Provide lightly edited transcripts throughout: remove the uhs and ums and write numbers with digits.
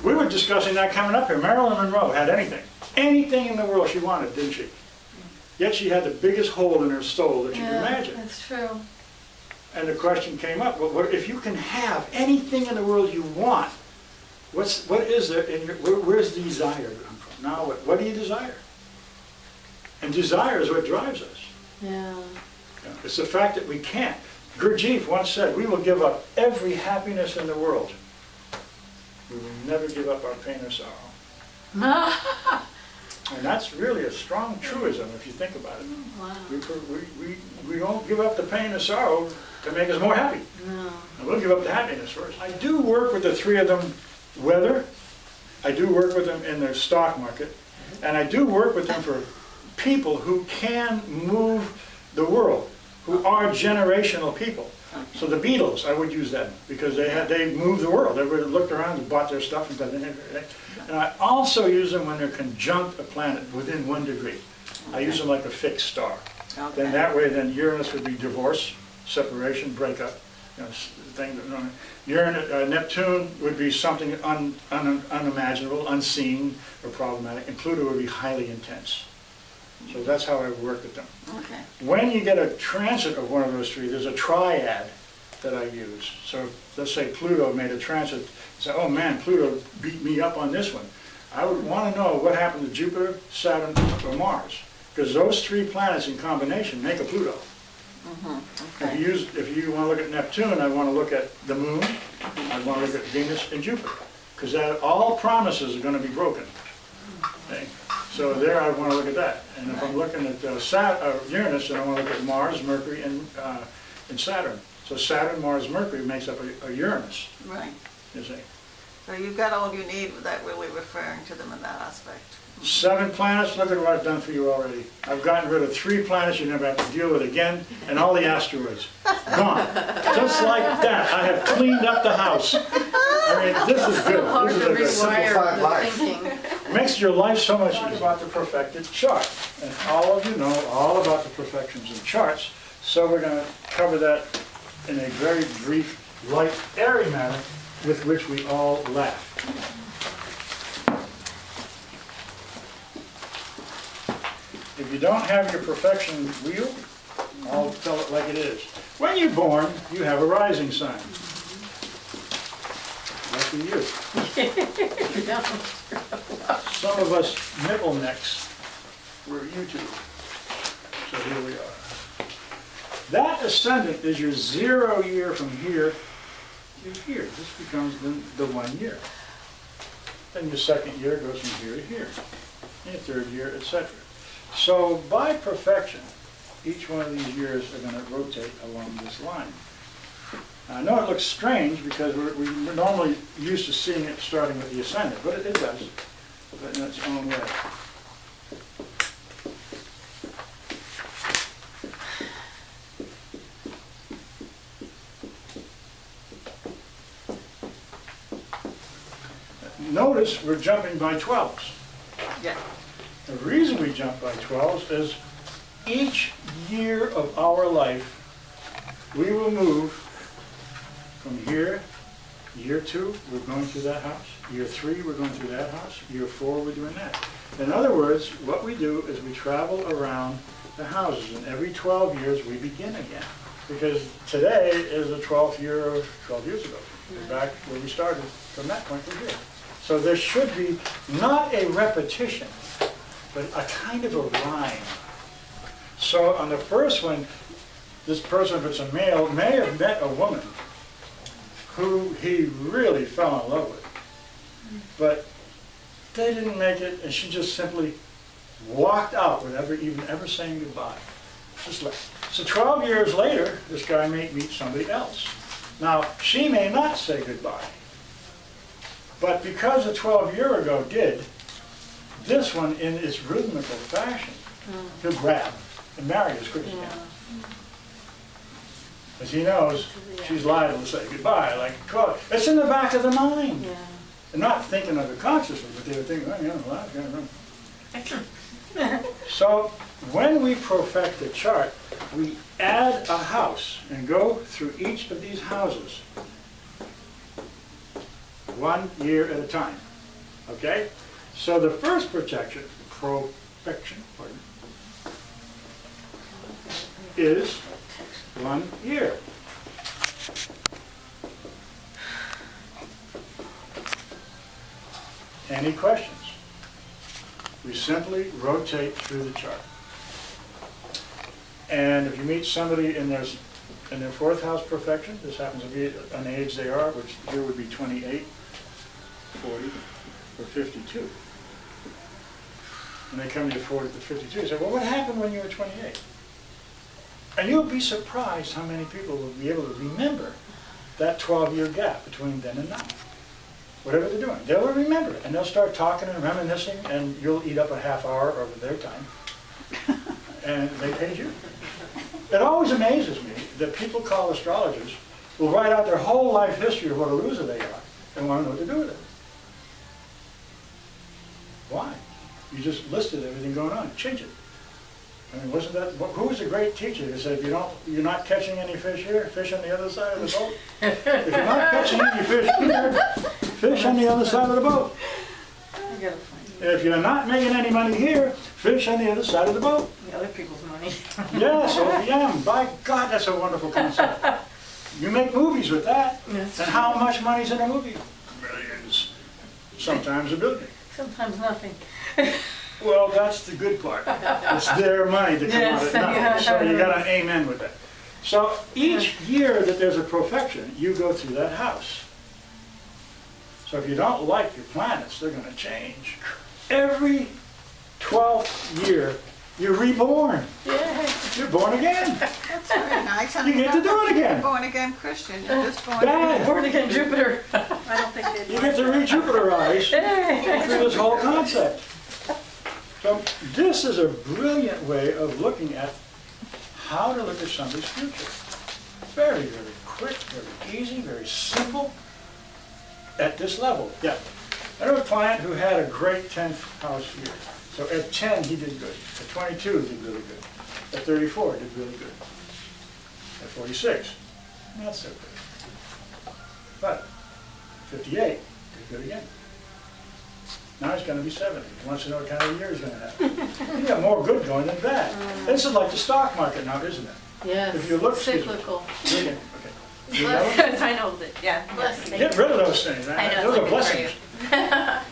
We were discussing that coming up here. Marilyn Monroe had anything in the world she wanted, didn't she? Yet she had the biggest hole in her soul that you could imagine. That's true. And the question came up, well, what, if you can have anything in the world you want, what is there in your, where's desire come from? Now, what do you desire? And desire is what drives us. Yeah. It's the fact that we can't. Gurdjieff once said, we will give up every happiness in the world. We will never give up our pain or sorrow. And that's really a strong truism if you think about it. Wow. We don't give up the pain or sorrow to make us more happy. No. And we'll give up the happiness first. I do work with the three of them, weather, I do work with them in the stock market, and I do work with them for people who can move the world, who are generational people. So the Beatles, I would use them because they moved the world. Everybody looked around and bought their stuff and did everything. And I also use them when they're conjunct a planet within 1 degree. I use them like a fixed star. Okay. Then that way, then Uranus would be divorce, separation, breakup, thing. Neptune would be something unimaginable, unseen, or problematic, and Pluto would be highly intense. So that's how I work with them. Okay. When you get a transit of one of those three, there's a triad that I use. So let's say Pluto made a transit, say, oh man, Pluto beat me up on this one. I would want to know what happened to Jupiter, Saturn, or Mars. Because those three planets in combination make a Pluto. Okay. If you want to look at Neptune, I want to look at the Moon, I want to look at Venus and Jupiter. Because all promises are going to be broken. Okay? So there I want to look at that. And if I'm looking at Uranus, then I want to look at Mars, Mercury, and Saturn. So Saturn, Mars, Mercury makes up a Uranus. Right. You see. So you've got all you need without really referring to them in that aspect. 7 planets, look at what I've done for you already. I've gotten rid of 3 planets you never have to deal with again, and all the asteroids. Gone. Just like that, I have cleaned up the house. I mean, this is good. Hard This to is a rewire the life. thinking. makes your life so much easier. About the perfected chart. And all of you know all about the perfections and charts, so we're going to cover that in a very brief, light, airy manner with which we all laugh. If you don't have your perfection wheel, I'll tell it like it is. When you're born, you have a rising sign. Lucky you. Some of us nipple necks were YouTube. So here we are. That ascendant is your 0 year from here to here. This becomes the 1 year. Then your 2nd year goes from here to here. And your 3rd year, etc. So by perfection, each one of these years are going to rotate along this line. Now, I know it looks strange because we're normally used to seeing it starting with the ascendant, but it does, but in its own way. Notice we're jumping by 12s. Yeah. The reason we jump by 12s is each year of our life, we will move from here. Year 2, we're going through that house. Year 3, we're going through that house. Year 4, we're doing that. In other words, what we do is we travel around the houses, and every 12 years we begin again. Because today is the 12th year of 12 years ago. We're back where we started from that point to here. So there should be not a repetition, but a kind of a rhyme. So on the first one, this person, if it's a male, may have met a woman who he really fell in love with. But they didn't make it, and she just simply walked out without ever saying goodbye. Just left. So 12 years later, this guy may meet somebody else. Now, she may not say goodbye. But because a 12 year ago did, this one in its rhythmical fashion, he'll grab and marry as quick as he can. As he knows, she's liable to say goodbye, like 12. It's in the back of the mind. Yeah. They're not thinking of it consciously, but they're thinking, oh, yeah, well, So when we perfect the chart, we add a house and go through each of these houses. 1 year at a time. Okay? So the first profection, pardon, is 1 year. Any questions? We simply rotate through the chart. And if you meet somebody in their fourth house profection, this happens to be an age they are, which here would be 28, 40, or 52. And they come to you 40 to 52, you say, well, what happened when you were 28? And you'll be surprised how many people will be able to remember that 12-year gap between then and now. Whatever they're doing, they'll remember it, and they'll start talking and reminiscing, and you'll eat up a half hour of their time, and they paid you. It always amazes me that people call astrologers will write out their whole life history of what a loser they are and want to know what to do with it. Why? You just listed everything going on. Change it. I mean, wasn't that, who was a great teacher who said, you're not catching any fish here, fish on the other side of the boat? If you're not catching any fish here, fish on the other side of the boat. If you're not making any money here, fish on the other side of the boat. The other people's money. Yes, OPM. By God, that's a wonderful concept. You make movies with that. Yes. And how much money's in a movie? Millions. Sometimes a billion. Sometimes nothing. Well, that's the good part. It's their money to come out of nothing. So you got an amen with that. So each year that there's a profection, you go through that house. So if you don't like your planets, they're going to change. Every 12th year, you're reborn. Yay. You're born again. That's very nice. You get to do it again. Born again Christian. You're just born Bad. again. Born again Jupiter. I don't think they'd You get to re-Jupiterize through this whole concept. So this is a brilliant way of looking at how to look at somebody's future. Very, very quick, very easy, very simple at this level. Yeah. I know a client who had a great 10th house year. So at 10, he did good. At 22, he did really good. At 34, he did really good. At 46, not so good. But 58, did good again. Now he's going to be 70. He wants to know what kind of year he's going to have. You got more good going than bad. This is like the stock market now, isn't it? Yes. If you look, cyclical. Okay. You know it? I know that, yeah. Get rid of those things. I know, Those are it's looking for blessings.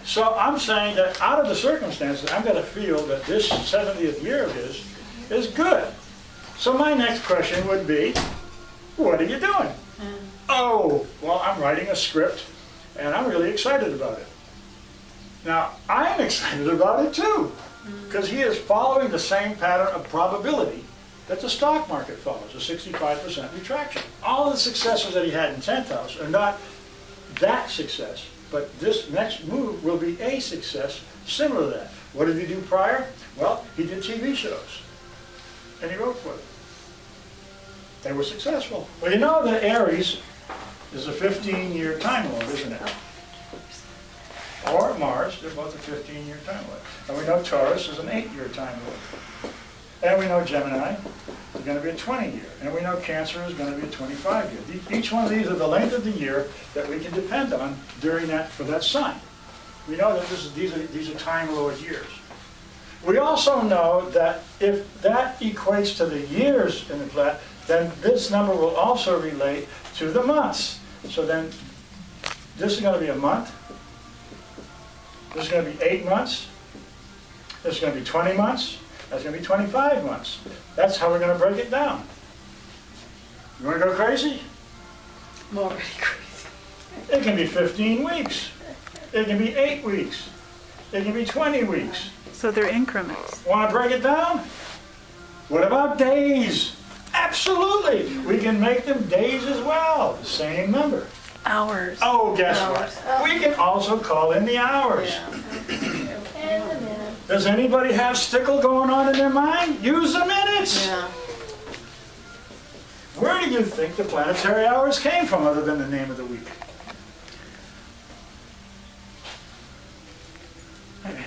So I'm saying that out of the circumstances, I'm going to feel that this 70th year of his is good. So my next question would be, what are you doing? Oh, well, I'm writing a script, and I'm really excited about it. Now, I'm excited about it too, because he is following the same pattern of probability that the stock market follows, a 65% retraction. All the successes that he had in 10th house are not that success, but this next move will be a success similar to that. What did he do prior? Well, he did TV shows, and he wrote for them. They were successful. Well, you know that Aries is a 15-year time lord, isn't it? Or Mars, they're both a 15-year time lord. And we know Taurus is an 8-year time lord. And we know Gemini is going to be a 20-year. And we know Cancer is going to be a 25-year. Each one of these are the length of the year that we can depend on during that, for that sign. We know that these are time lord years. We also know that if that equates to the years in the planet, then this number will also relate to the months. So then this is going to be a month. This is going to be 8 months. This is going to be 20 months. That's going to be 25 months. That's how we're going to break it down. You want to go crazy? I'm already crazy. It can be 15 weeks. It can be 8 weeks. It can be 20 weeks. So they're increments. Want to break it down? What about days? Absolutely. We can make them days as well. The same number. Hours. Oh, guess what? We can also call in the hours. Does anybody have stickle going on in their mind? Use the minutes. Yeah. Where do you think the planetary hours came from other than the name of the week?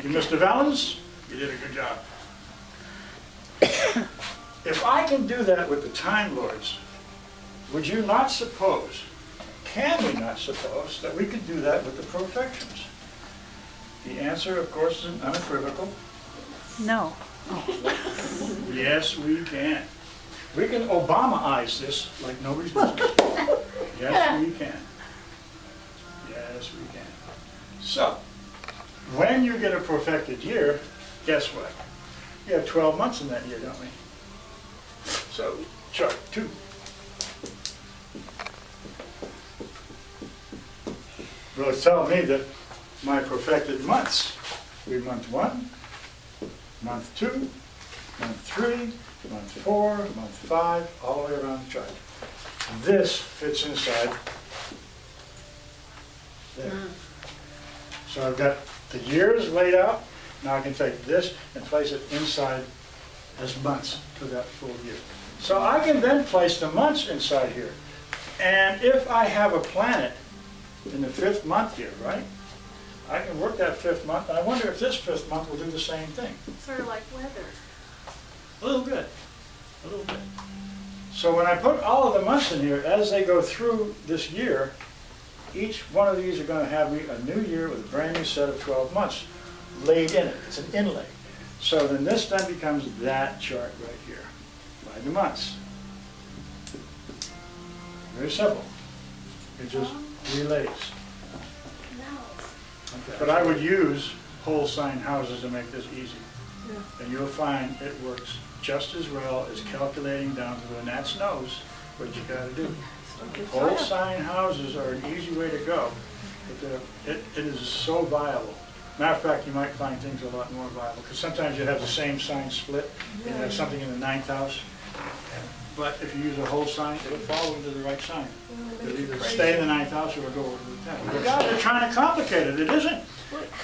You, Mr. Valens, you did a good job. If I can do that with the Time Lords, would you not suppose can we not suppose that we could do that with the Profections? The answer, of course, is unequivocal. No. Yes, we can. We can Obama-ize this like nobody's business. Yes, we can. Yes, we can. So, when you get a perfected year, guess what? You have 12 months in that year, don't we? So, chart 2. Will tell me that my perfected months, we month 1, month 2, month 3, month 4, month 5, all the way around the chart. This fits inside there. So I've got the years laid out. Now I can take this and place it inside as months for that full year. So I can then place the months inside here. And if I have a planet in the 5th month here, right? I can work that 5th month, and I wonder if this 5th month will do the same thing. Sort of like weather. A little bit, a little bit. So when I put all of the months in here, as they go through this year, each one of these are going to have me a new year with a brand new set of 12 months laid in it. It's an inlay. So then this then becomes that chart right here, by the months. Very simple. It just relays. But I would use whole sign houses to make this easy. And you'll find it works just as well as calculating down to the gnat's nose what you got to do. Whole sign houses are an easy way to go, but it is so viable. Matter of fact, you might find things a lot more viable, because sometimes you have the same sign split, and you have something in the 9th house. But if you use a whole sign, it'll fall into the right sign. It'll either stay in the 9th house or it'll go over to the 10th. You guys are trying to complicate it. It isn't.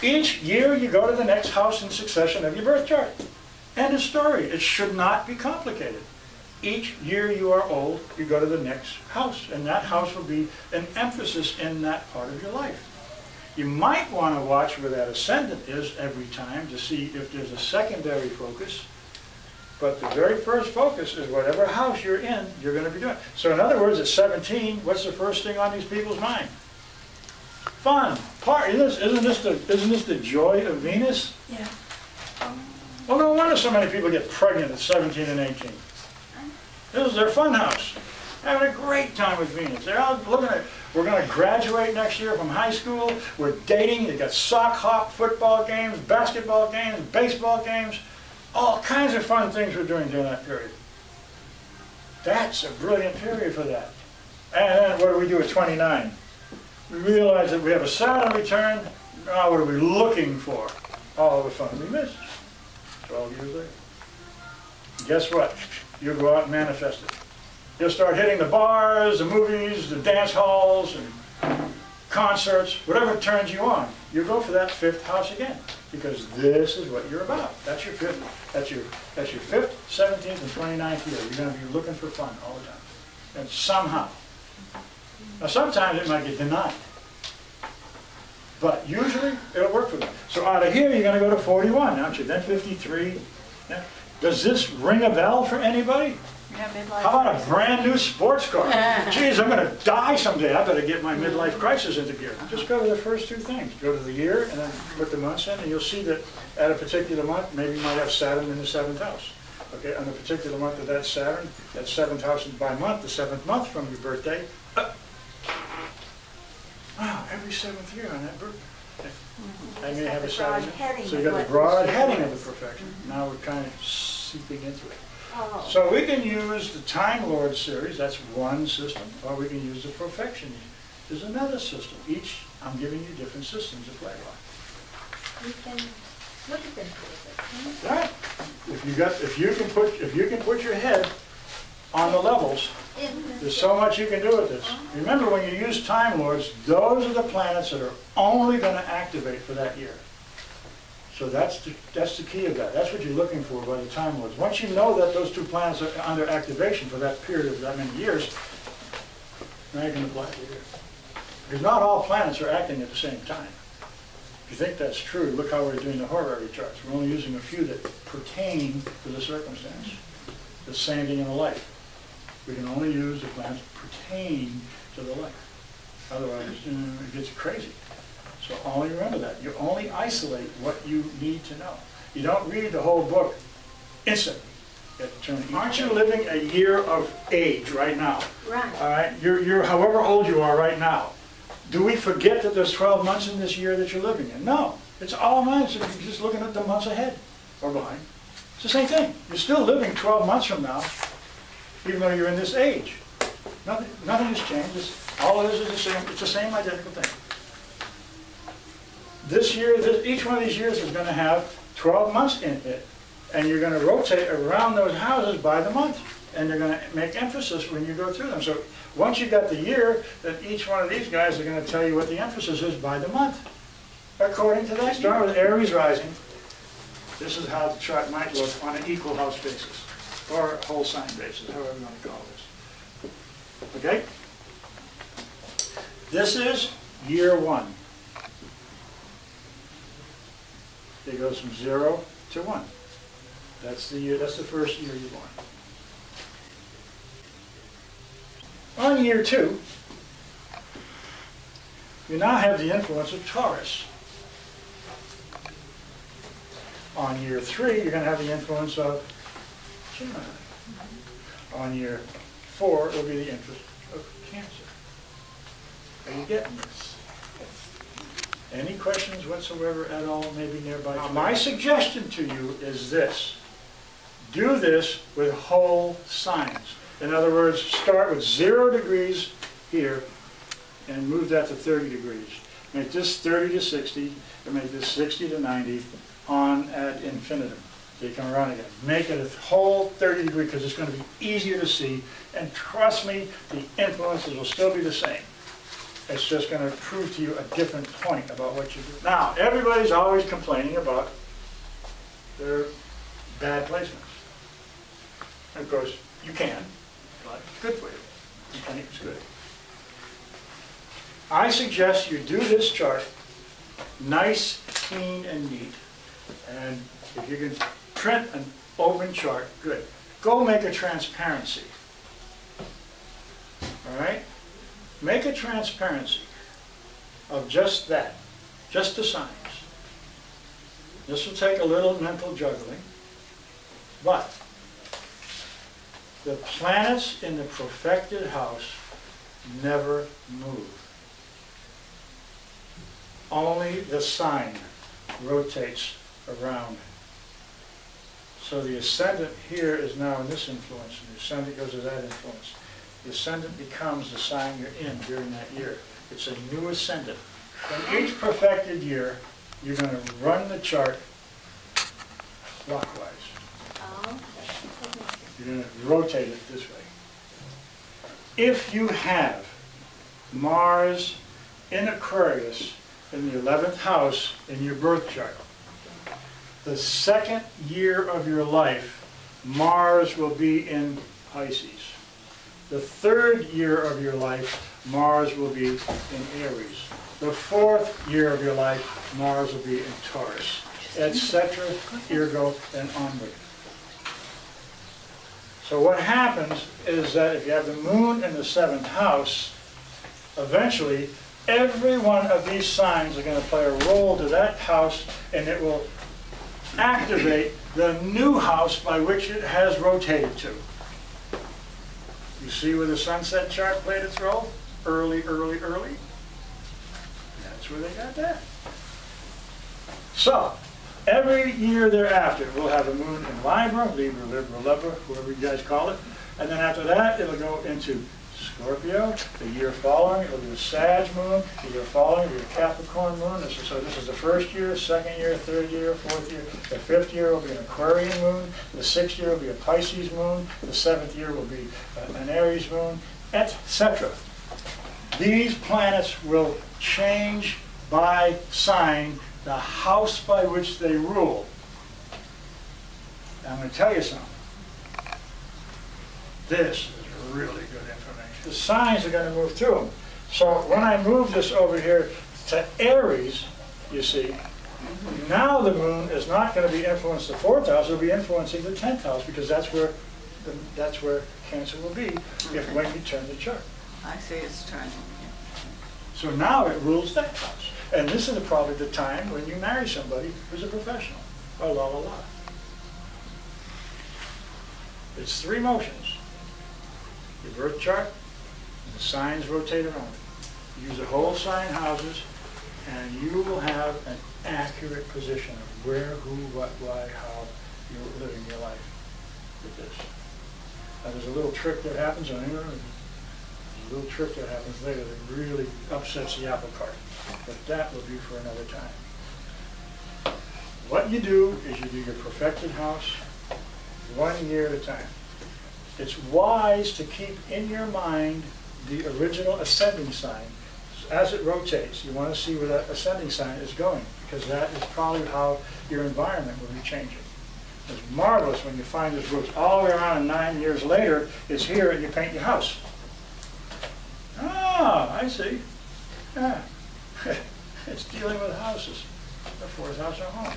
Each year you go to the next house in succession of your birth chart. End of story. It should not be complicated. Each year you are old, you go to the next house, and that house will be an emphasis in that part of your life. You might want to watch where that ascendant is every time to see if there's a secondary focus. But the very first focus is whatever house you're in, you're going to be doing. So in other words, at 17, what's the first thing on these people's mind? Fun, party. Isn't this the joy of Venus? Yeah. Well, no wonder so many people get pregnant at 17 and 18. This is their fun house. Having a great time with Venus. They're out looking at, we're going to graduate next year from high school. We're dating. They got sock hop, football games, basketball games, baseball games. All kinds of fun things we're doing during that period. That's a brilliant period for that. And then what do we do at 29? We realize that we have a Saturn return. Now what are we looking for? All the fun we missed 12 years later. Guess what? You'll go out and manifest it. You'll start hitting the bars, the movies, the dance halls, and concerts, whatever turns you on. You go for that 5th house again, because this is what you're about. That's your 5th. That's your 5th, 17th, and 29th year. You're going to be looking for fun all the time. And somehow. Now sometimes it might get denied. But usually it'll work for them. So out of here you're going to go to 41, aren't you? Then 53. Yeah. Does this ring a bell for anybody? Yeah, midlife. How about a brand new sports car? Geez, I'm going to die someday. I better get my midlife crisis into gear. Just go to the first two things. Go to the year and then put the months in, and you'll see that at a particular month, maybe you might have Saturn in the 7th house. Okay, on a particular month of that Saturn, that 7th house is by month, the 7th month from your birthday. Wow, every 7th year on that birthday. I may have a Saturn. So you got the broad heading of the perfection. Now we're kind of seeping into it. Oh. So we can use the Time Lord series, that's one system, or we can use the Profection. There's another system. Each, I'm giving you different systems to play with. We can look at them for a Right? If you can put your head on the levels, there's so much you can do with this. Remember, when you use Time Lords, those are the planets that are only going to activate for that year. So that's the key of that. That's what you're looking for by the Time Lords. Once you know that those two planets are under activation for that period of that many years, now you can apply it here. Because not all planets are acting at the same time. If you think that's true, look how we're doing the horary charts. We're only using a few that pertain to the circumstance. The same thing in the life. We can only use the planets that pertain to the life. Otherwise, it gets crazy. So only remember that. You only isolate what you need to know. You don't read the whole book instantly. Aren't you living a year of age right now? Right. All right? You're however old you are right now. Do we forget that there's 12 months in this year that you're living in? No. It's all months. You're just looking at the months ahead or behind. It's the same thing. You're still living 12 months from now, even though you're in this age. Nothing has changed. All it is the same. It's the same identical thing. This year, each one of these years is going to have 12 months in it, and you're going to rotate around those houses by the month, and they're going to make emphasis when you go through them. So once you got the year, then each one of these guys are going to tell you what the emphasis is by the month, according to that. Start with Aries rising. This is how the chart might look on an equal house basis, or a whole sign basis, however you want to call this. Okay? This is year 1. It goes from 0 to 1. That's the year. That's the first year you're born. On year 2, you now have the influence of Taurus. On year 3, you're going to have the influence of Gemini. On year 4, it'll be the influence of Cancer. Are you getting this? Any questions whatsoever at all, maybe nearby? My suggestion to you is this. Do this with whole signs. In other words, start with 0 degrees here and move that to 30 degrees. Make this 30 to 60 and make this 60 to 90 on ad infinitum. So you come around again. Make it a whole 30 degree because it's going to be easier to see. And trust me, the influences will still be the same. It's just going to prove to you a different point about what you do. Now, everybody's always complaining about their bad placements. Of course, you can, but it's good for you. Complaining is good. I suggest you do this chart nice, clean, and neat. And if you can print an open chart, good. Go make a transparency. All right? Make a transparency of just that, just the signs. This will take a little mental juggling, but the planets in the profected house never move. Only the sign rotates around. So the ascendant here is now in this influence, and the ascendant goes to that influence. The ascendant becomes the sign you're in during that year. It's a new ascendant. In each perfected year, you're going to run the chart clockwise. You're going to rotate it this way. If you have Mars in Aquarius in the 11th house in your birth chart, the second year of your life, Mars will be in Pisces. The third year of your life, Mars will be in Aries. The fourth year of your life, Mars will be in Taurus, etc., ergo, and onward. So what happens is that if you have the moon in the 7th house, eventually every one of these signs are going to play a role to that house, and it will activate the new house by which it has rotated to. You see where the sunset chart played its role? Early, early, early. That's where they got that. So, every year thereafter, we'll have a moon in Libra, Libra, Libra, whoever you guys call it. And then after that, it'll go into Scorpio. The year following, it'll be a Sag moon. The year following, it'll be a Capricorn moon. So this is the first year, second year, third year, fourth year. The fifth year will be an Aquarian moon. The sixth year will be a Pisces moon. The seventh year will be an Aries moon, etc. These planets will change by sign the house by which they rule. Now, I'm going to tell you something. This is really good information. The signs are going to move through them. So when I move this over here to Aries, you see, now the moon is not going to be influencing the 4th house, it'll be influencing the 10th house, because that's where Cancer will be when you turn the chart. I see it's turning. So now it rules that house. And this is probably the time when you marry somebody who's a professional. Oh, la la la. It's 3 motions. Your birth chart, and the signs rotate around it. Use the whole sign houses, and you will have an accurate position of where, who, what, why, how you're living your life with this. Now, there's a little trick that happens on England. There's a little trick that happens later that really upsets the apple cart. But that will be for another time. What you do is you do your perfected house 1 year at a time. It's wise to keep in your mind the original ascending sign. As it rotates, you want to see where that ascending sign is going, because that is probably how your environment will be changing. It's marvelous when you find this roots all the way around, and 9 years later, it's here and you paint your house. Ah, I see. Yeah. It's dealing with houses. The 4th house at home.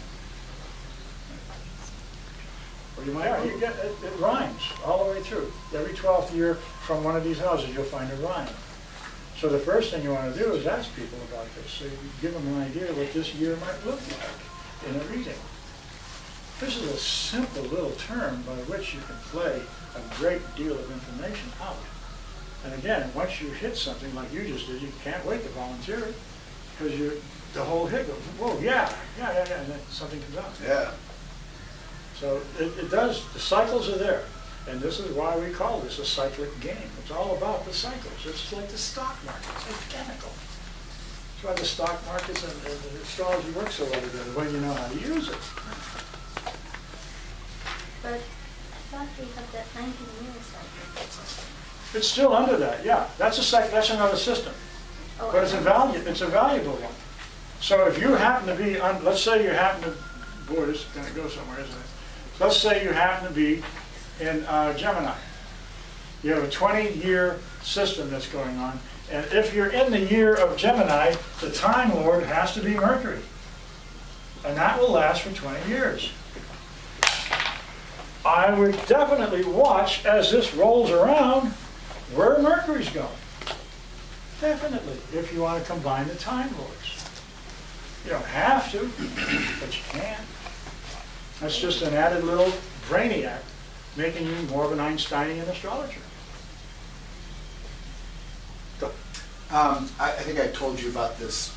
Or you might, you get, it rhymes all the way through. Every 12th year from one of these houses, you'll find a rhyme. So the first thing you want to do is ask people about this, so you give them an idea what this year might look like in a reading. This is a simple little term by which you can play a great deal of information out. And again, once you hit something like you just did, you can't wait to volunteer it, because the whole hit goes, whoa, yeah, and then something comes out. Yeah. So it does, the cycles are there. And this is why we call this a cyclic game. It's all about the cycles. It's like the stock market. It's identical. That's why the stock markets and the astrology work so well together, when you know how to use it. But I thought we had that 19-year cycle. It's still under that, yeah. That's a cycle. That's another system. Oh, But it's a valuable one. So if you happen to be, let's say you happen to, boy, this is going to go somewhere, isn't it? Let's say you happen to be in Gemini. You have a 20-year system that's going on, and if you're in the year of Gemini, the Time Lord has to be Mercury, and that will last for 20 years. I would definitely watch as this rolls around where Mercury's going. Definitely, if you want to combine the Time Lords. You don't have to, but you can. That's just an added little brainiac, making you more of an Einsteinian astrologer. Go. I think I told you about this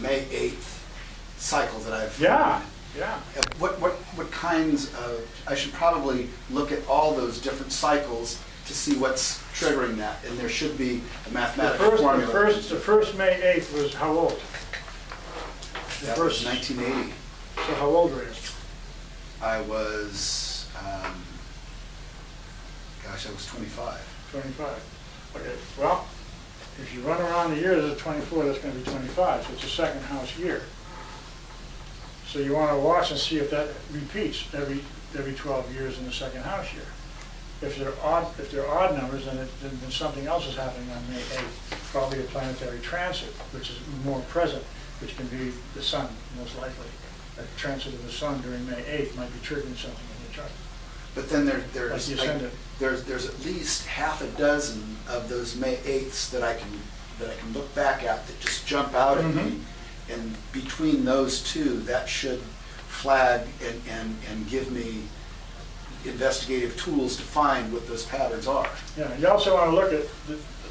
May 8th cycle that I've... Yeah. What kinds of... I should probably look at all those different cycles to see what's triggering that, and there should be a mathematical formula. The first May 8th was how old? That was 1980. So how old were you? I was, gosh, I was 25. 25. Okay, well, if you run around the years of 24, that's going to be 25, so it's a second house year. So you want to watch and see if that repeats every 12 years in the second house year. If they're odd numbers, then something else is happening on May 8th, probably a planetary transit, which is more present, which can be the sun, most likely. A transit of the sun during May 8th might be triggering something in your chart. But then there's the ascendant. there's at least half a dozen of those May 8ths that I can look back at that just jump out at me, and between those two, that should flag and give me investigative tools to find what those patterns are. Yeah, you also want to look at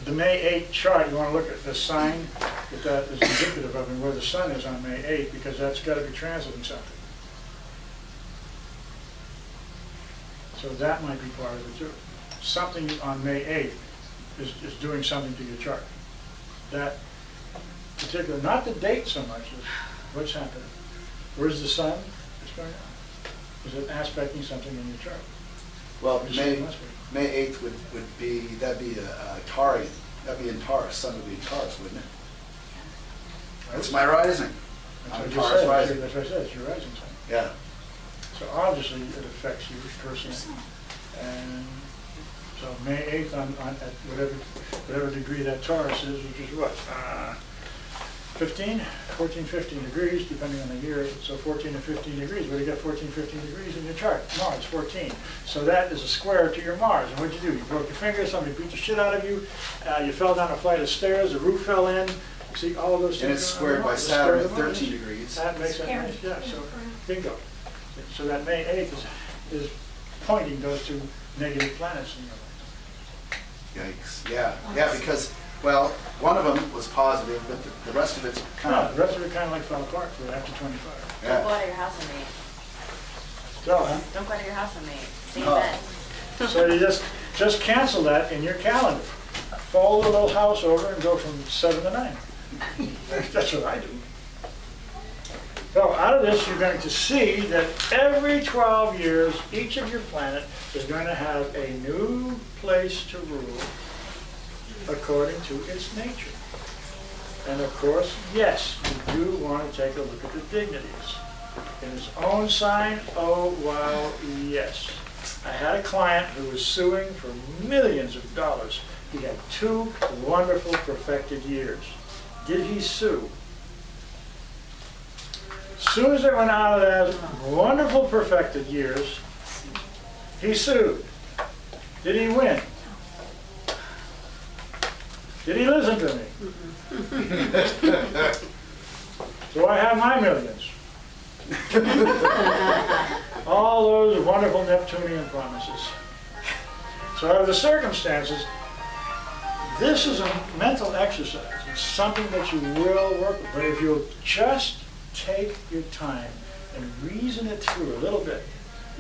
the May 8 chart. You want to look at the sign that is indicative of and where the sun is on May 8, because that's got to be transiting something. So that might be part of it too. Something on May 8th is doing something to your chart. That particular, not the date so much as what's happening. Where's the sun? What's going on? Is it aspecting something in your chart? Well, May 8th would be, that'd be a Taurian. That'd be in Taurus. Sun would be in Taurus, wouldn't it? That's my rising. That's I'm what Taurus you said. rising. That's what I said. It's your rising sign. Yeah. So obviously it affects you personally. And so May 8th at whatever degree that Taurus is, which is what? 14, 15 degrees, depending on the year. So 14 to 15 degrees. What do you got 14, 15 degrees in your chart? Mars, 14. So that is a square to your Mars. And what'd you do? You broke your finger, somebody beat the shit out of you, you fell down a flight of stairs, the roof fell in, See, all of those things. And it's are squared by the Saturn square at of 13 Mars. degrees. That makes it nice, yeah, so, bingo. So that May 8th is pointing those two negative planets in your life. Yikes. Yeah, because, well, one of them was positive, but the rest of it's kind Yeah, of, the rest of it kind of like fell apart for after 25. Don't go yeah. out of your house in May. So, huh? Don't go out of your house in May. Stay in Oh. bed. So you just cancel that in your calendar. Fold the little house over and go from 7 to 9. That's what I do. So out of this, you're going to see that every 12 years, each of your planets is going to have a new place to rule according to its nature. And of course, yes, you do want to take a look at the dignities. In his own sign, oh wow, yes. I had a client who was suing for millions of dollars. He had 2 wonderful perfected years. Did he sue? As soon as it went out of that wonderful perfected years, he sued. Did he win? Did he listen to me? So I have my millions. All those wonderful Neptunian promises. So out of the circumstances, this is a mental exercise. It's something that you will work with. But if you'll just take your time and reason it through a little bit,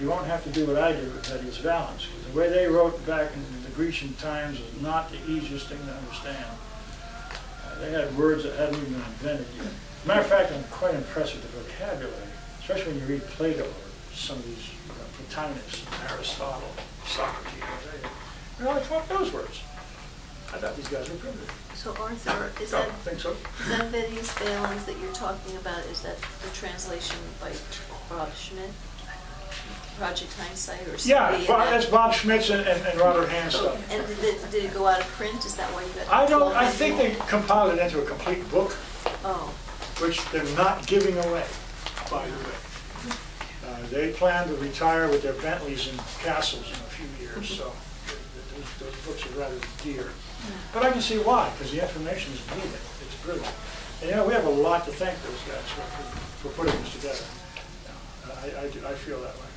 you won't have to do what I do with Thaddeus Valens. Because the way they wrote back in the Grecian times is not the easiest thing to understand. They had words that hadn't even been invented yet. As a matter of fact, I'm quite impressed with the vocabulary, especially when you read Plato or some of these Plotinus, Aristotle, Socrates. You know, it's one of those words. I thought these guys were primitive. So Arthur, is I that think so. Thaddeus Valens that you're talking about, is that the translation by Bob Schmidt? Project Hindsight or Yeah, somebody? in that? that's Bob Schmitz and Robert Hand stuff. And did it go out of print? Is that why you got? I think they compiled it into a complete book, Oh, which they're not giving away, by the way. They plan to retire with their Bentleys and castles in a few years, so those books are rather dear. But I can see why, because the information is needed. It's brilliant. And you know, we have a lot to thank those guys for putting this together. I feel that way.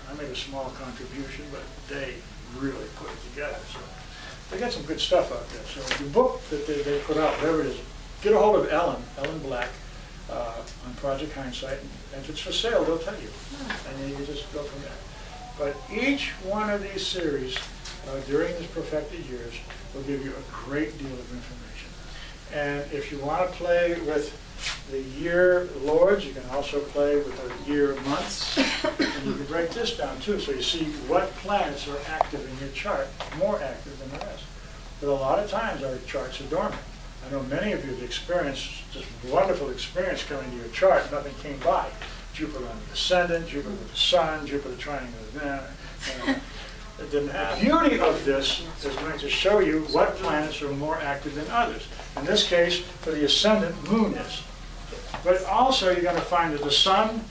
I made a small contribution, but they really put it together. So they got some good stuff out there. So the book that they put out, whatever it is, get a hold of Ellen Black on Project Hindsight, and if it's for sale, they'll tell you. And then you can just go from there. But each one of these series during these perfected years will give you a great deal of information. And if you want to play with the year lords, you can also play with the year months. And you can break this down too, so you see what planets are active in your chart, more active than the rest. But a lot of times our charts are dormant. I know many of you have experienced this wonderful experience coming to your chart, nothing came by. Jupiter on the ascendant, Jupiter with the sun, Jupiter triangle with Venus. The beauty of this is going to show you what planets are more active than others. In this case, for the ascendant, Moon is. But also you're going to find that the sun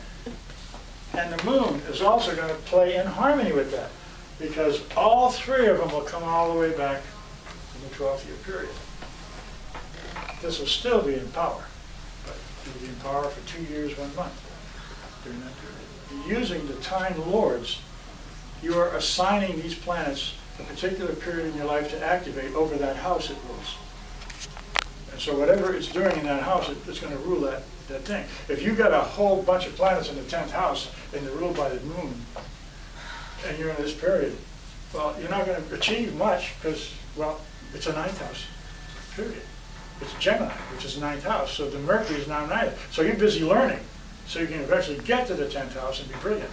and the moon is also going to play in harmony with that, because all 3 of them will come all the way back in the 12th year period. This will still be in power, but it will be in power for 2 years, 1 month during that period. Using the time lords, you are assigning these planets a particular period in your life to activate over that house it rules. And so whatever it's doing in that house, it's going to rule that thing. If you've got a whole bunch of planets in the 10th house and they're ruled by the moon, and you're in this period, well, you're not going to achieve much because, well, it's a 9th house, period. It's Gemini, which is the 9th house, so the Mercury is now 9th. So you're busy learning, so you can eventually get to the 10th house and be brilliant.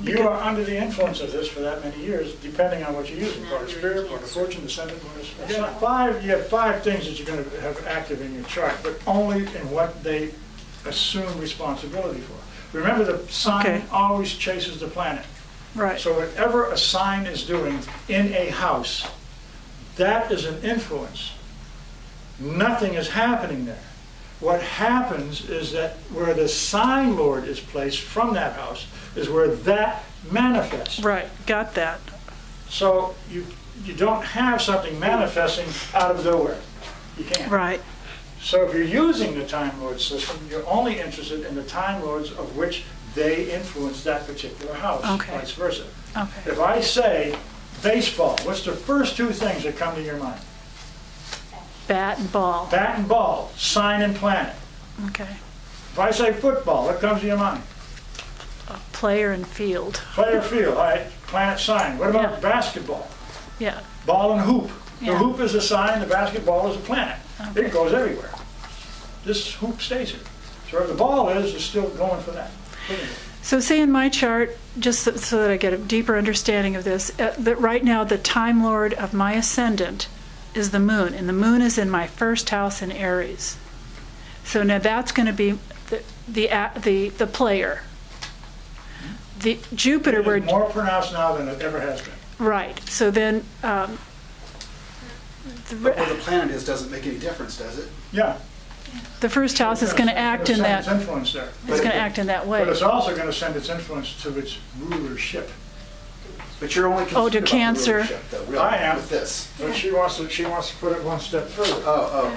You are under the influence of this for that many years, depending on what you're using, part of spirit, part of fortune, descendant, you have 5 things that you're going to have active in your chart, but only in what they assume responsibility for. Remember, the sign always chases the planet. Right. So whatever a sign is doing in a house, that is an influence. Nothing is happening there. What happens is that where the sign lord is placed from that house is where that manifests. Right, got that. So you don't have something manifesting out of nowhere. You can't. Right. So if you're using the Time Lord system, you're only interested in the Time Lords of which they influence that particular house, Okay. vice versa. Okay. If I say baseball, what's the first two things that come to your mind? Bat and ball. Bat and ball, sign and planet. Okay. If I say football, what comes to your mind? Player and field. Player field, all right, planet sign. What about Yeah. basketball? Yeah. Ball and hoop. The Yeah. hoop is a sign, the basketball is a planet. Okay. It goes everywhere. This hoop stays here. So where the ball is still going for that. So say in my chart, just so that I get a deeper understanding of this, that right now the Time Lord of my ascendant is the moon, and the moon is in my first house in Aries. So now that's going to be the player. The Jupiter, It where is more pronounced now than it ever has been. right. So then, But where the planet is doesn't make any difference, does it? Yeah. the first house is going to act in It's that. send its influence there. It's going to act in that But way. it's also going to send its influence to its rulership. But you're only Oh, to concerned about the Cancer. rulership, though, really, I am. with this. But she wants to put it one step further.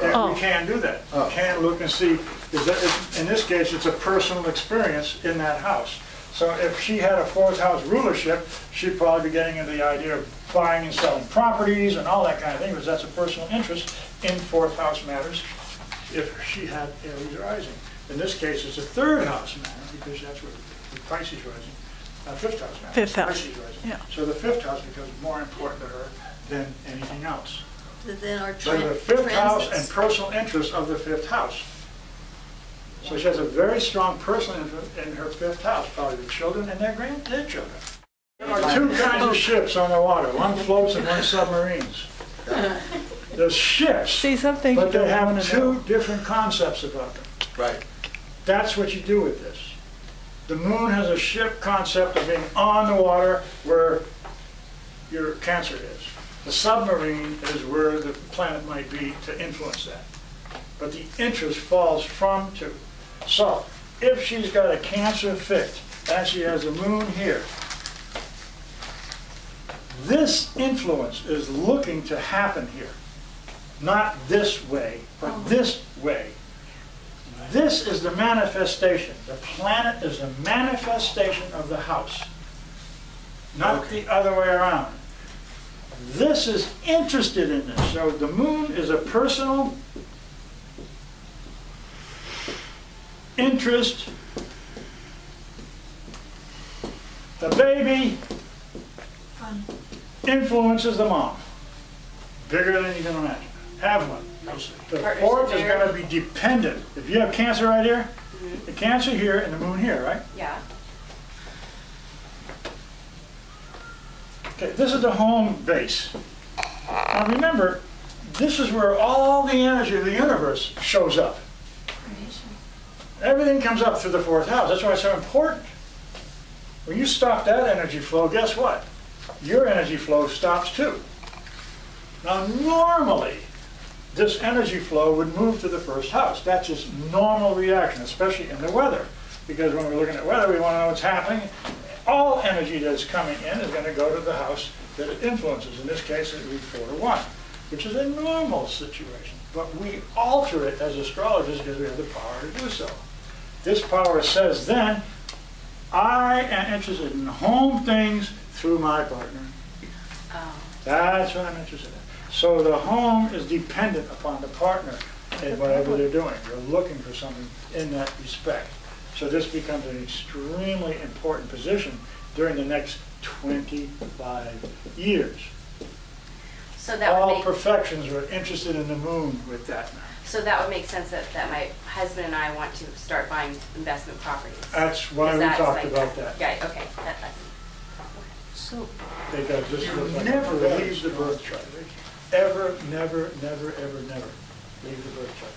And Oh. we can do that. Oh. We can look and see, in this case, it's a personal experience in that house. So if she had a fourth house rulership, she'd probably be getting into the idea of buying and selling properties and all that kind of thing, because that's a personal interest in fourth house matters if she had Aries rising. In this case, it's a third house matter, because that's where the Pisces rising, fifth house matter. Fifth house, Pisces rising. yeah. So the fifth house becomes more important to her than anything else. Then our So the fifth house and transits. personal interest of the fifth house. So she has a very strong personal interest in her fifth house, probably the children and their grandchildren. There are two kinds of ships on the water. One floats and one submarines. There's ships, See something. but they have two different concepts about them. Right. That's what you do with this. The moon has a ship concept of being on the water where your Cancer is. The submarine is where the planet might be to influence that. But the interest falls from to. So, if she's got a Cancer fixed and she has the moon here, this influence is looking to happen here. Not this way, but this way. This is the manifestation. The planet is the manifestation of the house, not the other way around. This is interested in this. So the moon is a personal interest. The baby influences the mom. Bigger than you can imagine. Have one. The fourth is going to be dependent. If you have Cancer right here, the Cancer here and the moon here, right? Yeah. Okay, this is the home base. Now remember, this is where all the energy of the universe shows up. Everything comes up through the fourth house. That's why it's so important. When you stop that energy flow, guess what? Your energy flow stops too. Now normally, this energy flow would move to the first house. That's just normal reaction, especially in the weather. Because when we're looking at weather, we want to know what's happening. All energy that's coming in is going to go to the house that it influences. In this case, it would be 4 to 1, which is a normal situation. But we alter it as astrologers because we have the power to do so. This power says then, I am interested in home things through my partner. Oh. That's what I'm interested in. So the home is dependent upon the partner in whatever they're doing. They're looking for something in that respect. So this becomes an extremely important position during the next 25 years. So that would All make Profections are interested in the moon with that now. so that would make sense that my husband and I want to start buying investment properties. That's why we That's talked like about that. Yeah. Okay. That's So, Because this looks like never leave the birth chart. Ever, never, never, ever, never leave the birth chart.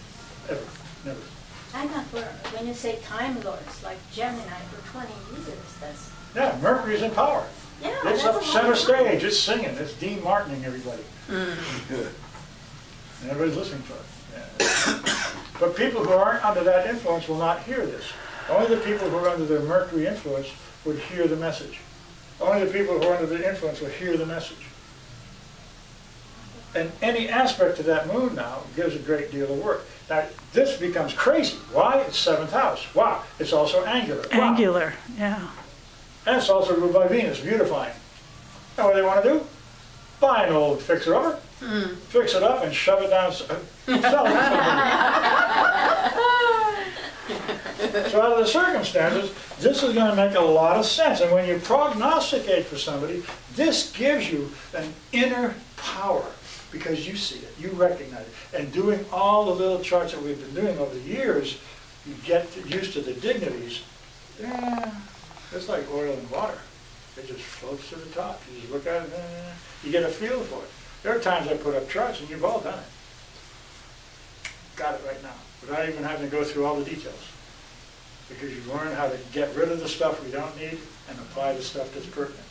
Ever, never. I'm not for, when you say Time Lords, like Gemini for 20 years, that's, Yeah, Mercury's in power. yeah, It's that's a up long center time. stage, it's singing, it's Dean Martining everybody. And everybody's listening to it. Yeah. But people who aren't under that influence will not hear this. Only the people who are under the Mercury influence would hear the message. Only the people who are under the influence will hear the message. And any aspect to that moon now gives a great deal of work. Now, this becomes crazy. Why? It's 7th house. Wow. It's also angular. Wow. Angular, yeah. And it's also ruled by Venus, beautifying. And what do they want to do? Buy an old fixer-upper, fix it up, and shove it down, sell it to somebody. So out of the circumstances, this is going to make a lot of sense. And when you prognosticate for somebody, this gives you an inner power because you see it, you recognize it. And doing all the little charts that we've been doing over the years, you get used to the dignities. Yeah, it's like oil and water. It just floats to the top. You just look at it, you get a feel for it. There are times I put up charts, and you've all done it. Got it right now, without even having to go through all the details. Because you learn how to get rid of the stuff we don't need and apply the stuff that's pertinent.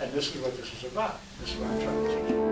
And this is what this is about. This is what I'm trying to teach you.